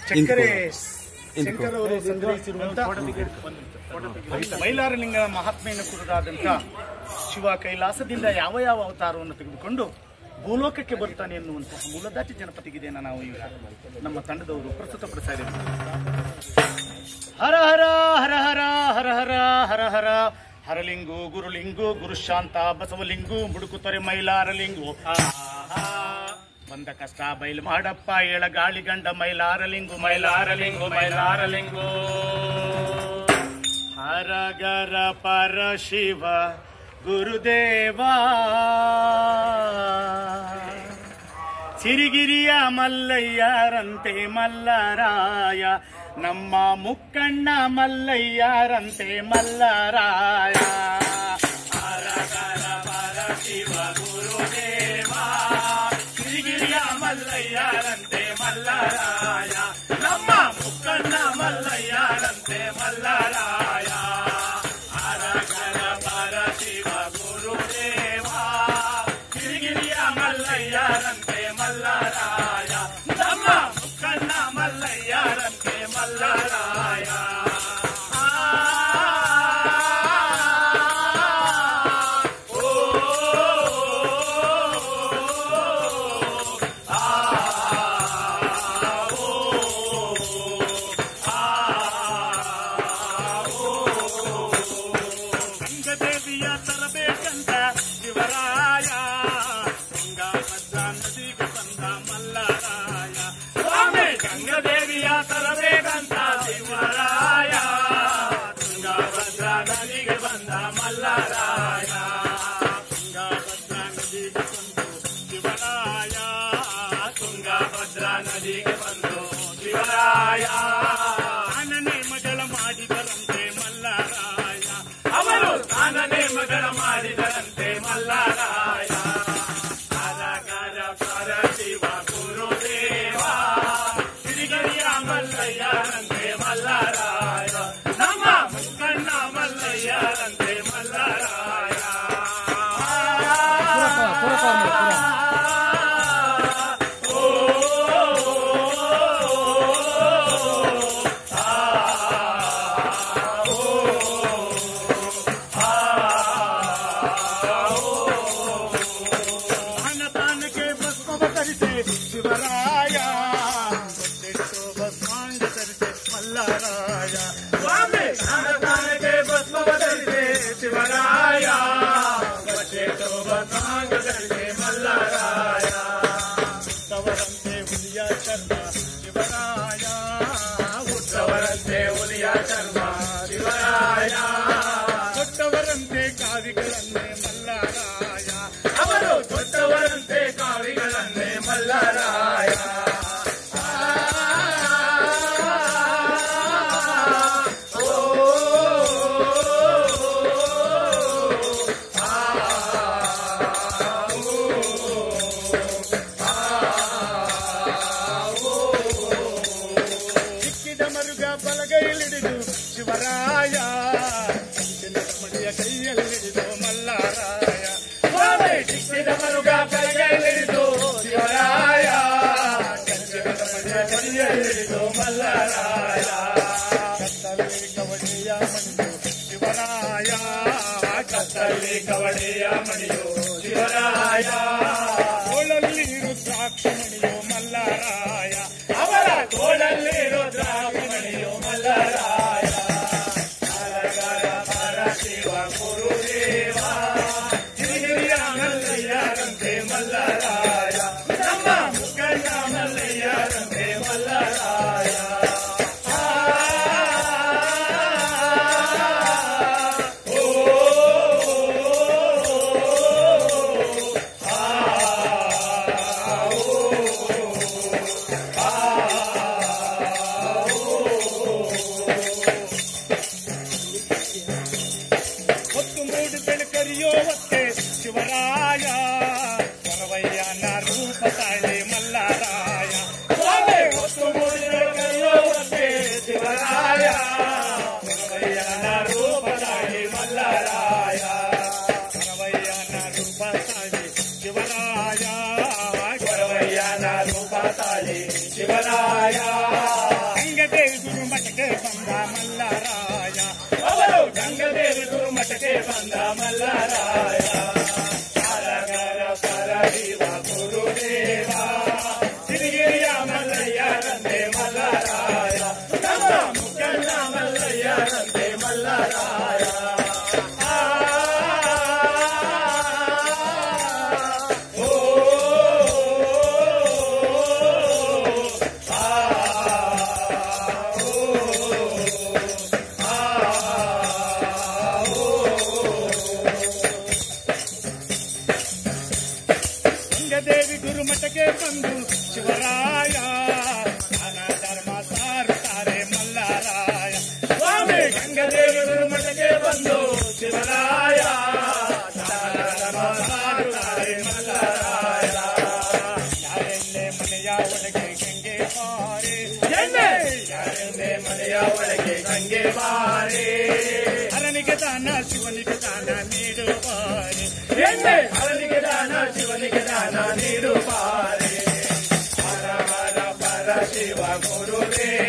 ಚಕ್ಕರೆ ಶಂಕರ್ ಅವರು ಸಂಗ್ರಹಿಸಿರುವಂತಹ ಮೈಲಾರಲಿಂಗನ ಮಹಾತ್ಮೆಯನ್ನು ಕುರಿತಾದಂಥ ಶಿವ ಕೈಲಾಸದಿಂದ ಯಾವ ಯಾವ ಅವತಾರವನ್ನು ತೆಗೆದುಕೊಂಡು ಭೂಲೋಕಕ್ಕೆ ಬರ್ತಾನೆ ಎನ್ನುವಂತಹ ಮೂಲದಾಟಿ ಜನಪದಿಗೆಯನ್ನು ನಾವು ಈಗ ನಮ್ಮ ತಂಡದವರು ಪ್ರಸ್ತುತಪಡಿಸ್ತಾ ಇದ್ದೇವೆ. ಹರ ಹರ ಹರ ಹರ ಹರ ಹರ ಹರ ಹರ ಹರಲಿಂಗು ಗುರುಲಿಂಗು ಗುರುಶಾಂತ ಬಸವಲಿಂಗು ಮುಡುಕುತೊರೆ ಮೈಲಾರಲಿಂಗು ಬಂದ ಕಷ್ಟ ಬಯಲು ಮಾಡಪ್ಪ ಏಳ ಗಾಳಿ ಗಂಡ ಮೈಲಾರಲಿಂಗು ಮೈಲಾರಲಿಂಗು ಮೈಲಾರಲಿಂಗು ಹರಗರ ಪರ ಶಿವ ಗುರುದೇವ ಸಿರಿಗಿರಿಯ ಮಲ್ಲಯ್ಯರಂತೆ ಮಲ್ಲರಾಯ ನಮ್ಮ ಮುಕ್ಕಣ್ಣ ಮಲ್ಲಯ್ಯರಂತೆ ಮಲ್ಲರಾಯ ಹರಗರ ಪರ ಶಿವ ಗುರುದೇವ ಸಿರಿಗಿರಿಯ ಮಲ್ಲಯ್ಯರಂತೆ ಮಲ್ಲರಾಯ ನಮ್ಮ ಮುಕ್ಕಣ್ಣ ಮಲ್ಲಯ್ಯರಂತೆ ಮಲ್ಲರಾಯ ಹರಗರ ಪರ ಶಿವ ಗುರುದೇವ ಸಿರಿಗಿರಿಯ ಮಲ್ಲಯ್ಯರಂತೆ ಮಲ್ಲರಾಯ ನಮ್ಮ ಮುಕ್ಕಣ್ಣ ಮಲ್ಲಯ್ಯರಂತೆ ಮಲ್ಲರಾಯ ಆನನೆ ಮಗಳ ಮಾಡಿದರಂತೆ ಮಲ್ಲರಾಯ ಅವರು ಆನನೆ ಮಗಳ ಮಾಡಿದರಂತೆ ಮಲ್ಲರಾಯ ಹರಗರ ಪರ ಶಿವ ಗುರುದೇವ ಸಿರಿಗಿರಿಯ ಮಲ್ಲಯ್ಯರಂತೆ ಮಲ್ಲರಾಯ ನಮ್ಮ ಮುಕ್ಕಣ್ಣ ಮಲ್ಲಯ್ಯರಂತೆ ಮಲ್ಲರಾಯ ಶಿವರಾಯ ಭಸ್ಮಾಂಗ ಧರಿಸೆ ಮಲ್ಲರಾಯ ಸ್ವಾಮಿ ಅನ್ನದಾನಕ್ಕೆ ಭಸ್ಮ ಧರಿಸೆ ಶಿವರಾಯ ಭಸ್ಮಾಂಗ ಧರಿಸೆ ಮಲ್ಲರಾಯ ಹುಟ್ಟವರಂತೆ ಹುಲಿಯ ಚರ್ಮ ಶಿವರಾಯ ಹುಟ್ಟವರಂತೆ ಹುಲಿಯ ಚರ್ಮ ಶಿವರಾಯ ಹುಟ್ಟವರಂತೆ ಕಾವಿಗಳನ್ನೇ ಮಲ್ಲರಾಯ ಅವರು ದೊಡ್ಡವರಂತೆ ಕಾವಿಗಳನ್ನೇ ಮಲ್ಲರಾಯ ಸಿಕ್ಕಿದ ಮರುಗ ಬಲಗೈಲಿಡಿದು ಶಿವರಾಯ ಮಡಿಯ ಕೈಯಲ್ಲಿಡಿದು ಮಲ್ಲರಾಯ ಸಿಕ್ಕಿದ ಮರುಗ ಬಲಗೈಲಿಡಿದು ಶಿವರಾಯ ಮಡಿಯ ಕೈಯಲ್ಲಿಡಿದು ಮಲ್ಲರಾಯ ಕತ್ತಲ್ಲಿ ಕವಡೆಯ ಮಣಿಯು ಶಿವರಾಯ ಕತ್ತಲ್ಲಿ ಕವಡೆಯ ಮಣಿಯು ಶಿವರಾಯ ಕೋಳಲ್ಲಿ ರುದ್ರಾಕ್ಷಿ ಮಣಿಯು ಮಲ್ಲರಾಯ ಅವರ ಕೋಳಲ್ಲಿ ರುದ್ರಾಕ್ಷಿ ಮಣಿಯು ಮಲ್ಲರಾಯ ಹರಗರ ಪರ ಶಿವ ಗುರುದೇವ ಸಿರಿಗಿರಿಯ ಮಲ್ಲಯ್ಯರಂತೆ ಮಲ್ಲರಾಯ ನಮ್ಮ ಮುಕ್ಕಣ್ಣ ಮಲ್ಲಯ್ಯರಂತೆ ಮಲ್ಲರಾಯ ಗಂಗದೇವಿ ಗುರುಮಠಕ್ಕೆ ಬಂದ ಮಲ್ಲರಾಯ ಅವರು ಗಂಗದೇವಿ ಗುರುಮಠಕ್ಕೆ ಬಂದ ಮಲ್ಲರಾಯ ಸಾರಗರ ಸರಳಿವ ಗುರುದೇವ ಸಿರಿಗಿರಿಯ ಮಲ್ಲಯ್ಯರಂತೆ ಮಲ್ಲರಾಯ ನಮ್ಮ ಮುಖಂಡ ಮಲ್ಲಯ್ಯರಂತೆ ಮಲ್ಲರಾಯ ಗಂಗದೇವಿ ಗುರುಮಠಕ್ಕೆ ಬಂದು ಶಿವರಾಯ ಜ್ಞಾನ ಧರ್ಮ ಸಾರುತ್ತಾರೆ ಮಲ್ಲರಾಯ ಸ್ವಾಮಿ ಗಂಗದೇವಿ ಗುರುಮಠಕ್ಕೆ ಬಂದು ಶಿವರಾಯ ಜ್ಞಾನ ಧರ್ಮ ಸಾರುತ್ತಾರೆ ಮಲ್ಲರಾಯ ಯಾರೆಲ್ಲೇ ಮನೆಯ ಒಳಗೆ ಗಂಗೆ ಬಾರೆ ಯಾರೆಲ್ಲೇ ಮನೆಯ ಒಳಗೆ ಗಂಗೆ ಬಾರೆ ಹರನಿಗೆ ದಾನ ಶಿವನಿಗೆ ದಾನ ನೀಡುವಾರೆ ಹರನಿಗೆ ದಾನ ಶಿವನಿಗೆ ದಾನ ನೀಡುವಾರೆ ಹರ ಹರ ಪರ ಶಿವ ಗುರುದೇವ